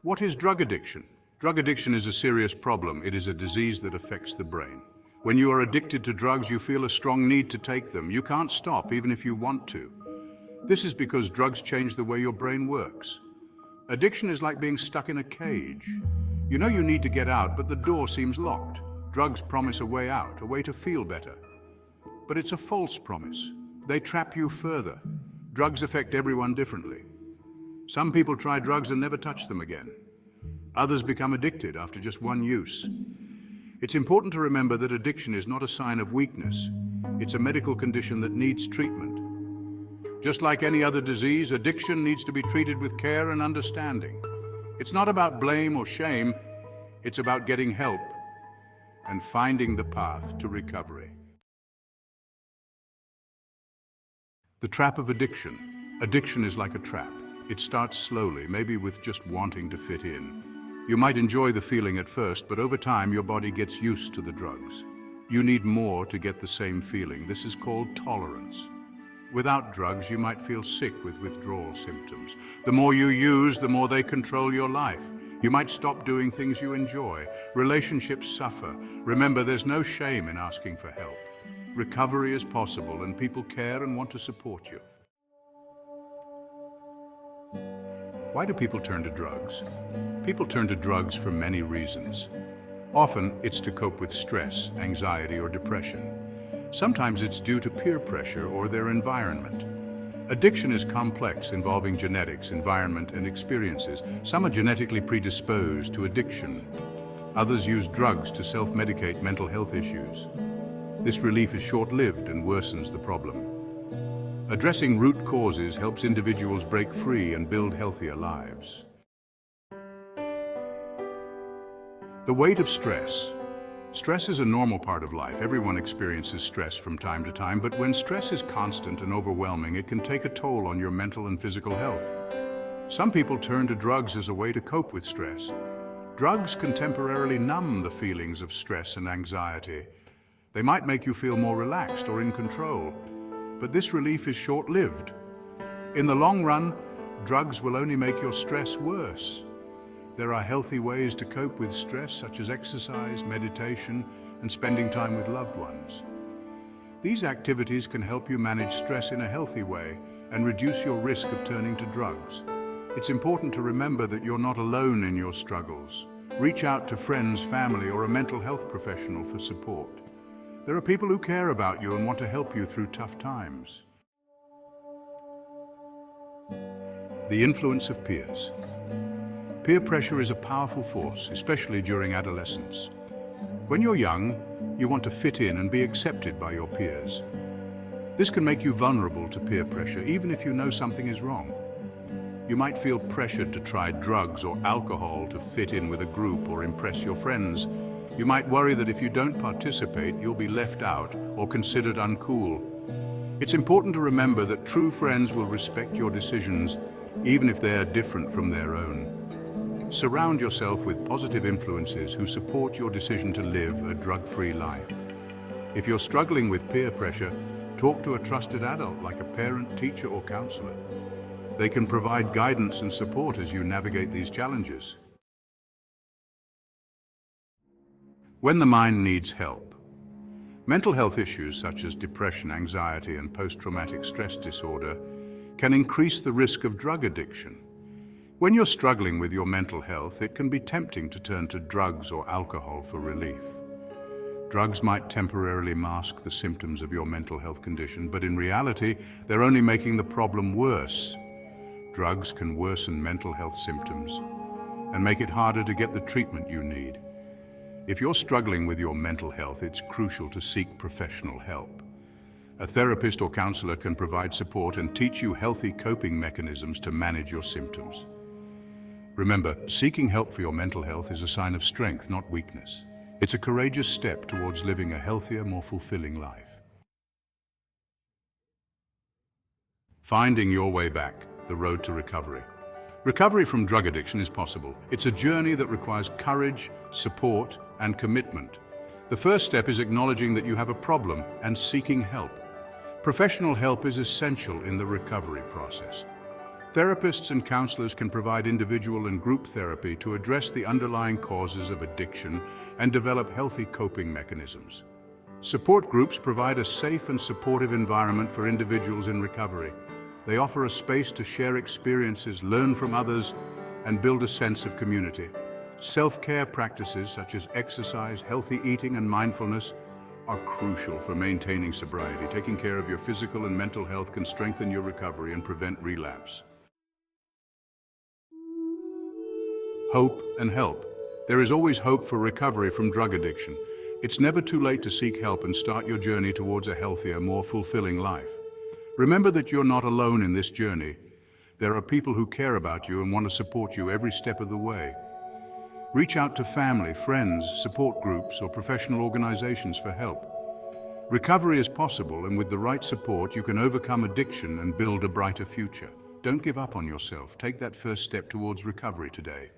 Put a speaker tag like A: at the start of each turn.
A: What is drug addiction? Drug addiction is a serious problem. It is a disease that affects the brain. When you are addicted to drugs, you feel a strong need to take them. You can't stop, even if you want to. This is because drugs change the way your brain works. Addiction is like being stuck in a cage. You know you need to get out, but the door seems locked. Drugs promise a way out, a way to feel better. But it's a false promise. They trap you further. Drugs affect everyone differently. Some people try drugs and never touch them again. Others become addicted after just one use. It's important to remember that addiction is not a sign of weakness. It's a medical condition that needs treatment. Just like any other disease, addiction needs to be treated with care and understanding. It's not about blame or shame. It's about getting help and finding the path to recovery. The trap of addiction. Addiction is like a trap. It starts slowly, maybe with just wanting to fit in. You might enjoy the feeling at first, but over time your body gets used to the drugs. You need more to get the same feeling. This is called tolerance. Without drugs, you might feel sick with withdrawal symptoms. The more you use, the more they control your life. You might stop doing things you enjoy. Relationships suffer. Remember, there's no shame in asking for help. Recovery is possible, and people care and want to support you. Why do people turn to drugs? People turn to drugs for many reasons. Often, it's to cope with stress, anxiety, or depression. Sometimes it's due to peer pressure or their environment. Addiction is complex, involving genetics, environment, and experiences. Some are genetically predisposed to addiction. Others use drugs to self-medicate mental health issues. This relief is short-lived and worsens the problem. Addressing root causes helps individuals break free and build healthier lives. The weight of stress. Stress is a normal part of life. Everyone experiences stress from time to time, but when stress is constant and overwhelming, it can take a toll on your mental and physical health. Some people turn to drugs as a way to cope with stress. Drugs can temporarily numb the feelings of stress and anxiety. They might make you feel more relaxed or in control, but this relief is short-lived. In the long run, drugs will only make your stress worse. There are healthy ways to cope with stress, such as exercise, meditation, and spending time with loved ones. These activities can help you manage stress in a healthy way and reduce your risk of turning to drugs. It's important to remember that you're not alone in your struggles. Reach out to friends, family, or a mental health professional for support. There are people who care about you and want to help you through tough times. The influence of peers. Peer pressure is a powerful force, especially during adolescence. When you're young, you want to fit in and be accepted by your peers. This can make you vulnerable to peer pressure, even if you know something is wrong. You might feel pressured to try drugs or alcohol to fit in with a group or impress your friends. You might worry that if you don't participate, you'll be left out or considered uncool. It's important to remember that true friends will respect your decisions, even if they are different from their own. Surround yourself with positive influences who support your decision to live a drug-free life. If you're struggling with peer pressure, talk to a trusted adult like a parent, teacher, or counselor. They can provide guidance and support as you navigate these challenges. When the mind needs help. Mental health issues such as depression, anxiety, and post-traumatic stress disorder can increase the risk of drug addiction. When you're struggling with your mental health, it can be tempting to turn to drugs or alcohol for relief. Drugs might temporarily mask the symptoms of your mental health condition, but in reality, they're only making the problem worse. Drugs can worsen mental health symptoms and make it harder to get the treatment you need. If you're struggling with your mental health, it's crucial to seek professional help. A therapist or counselor can provide support and teach you healthy coping mechanisms to manage your symptoms. Remember, seeking help for your mental health is a sign of strength, not weakness. It's a courageous step towards living a healthier, more fulfilling life. Finding your way back, the road to recovery. Recovery from drug addiction is possible. It's a journey that requires courage, support, and commitment. The first step is acknowledging that you have a problem and seeking help. Professional help is essential in the recovery process. Therapists and counselors can provide individual and group therapy to address the underlying causes of addiction and develop healthy coping mechanisms. Support groups provide a safe and supportive environment for individuals in recovery. They offer a space to share experiences, learn from others, and build a sense of community. Self-care practices such as exercise, healthy eating, and mindfulness are crucial for maintaining sobriety. Taking care of your physical and mental health can strengthen your recovery and prevent relapse. Hope and help. There is always hope for recovery from drug addiction. It's never too late to seek help and start your journey towards a healthier, more fulfilling life. Remember that you're not alone in this journey. There are people who care about you and want to support you every step of the way. Reach out to family, friends, support groups, or professional organizations for help. Recovery is possible, and with the right support, you can overcome addiction and build a brighter future. Don't give up on yourself. Take that first step towards recovery today.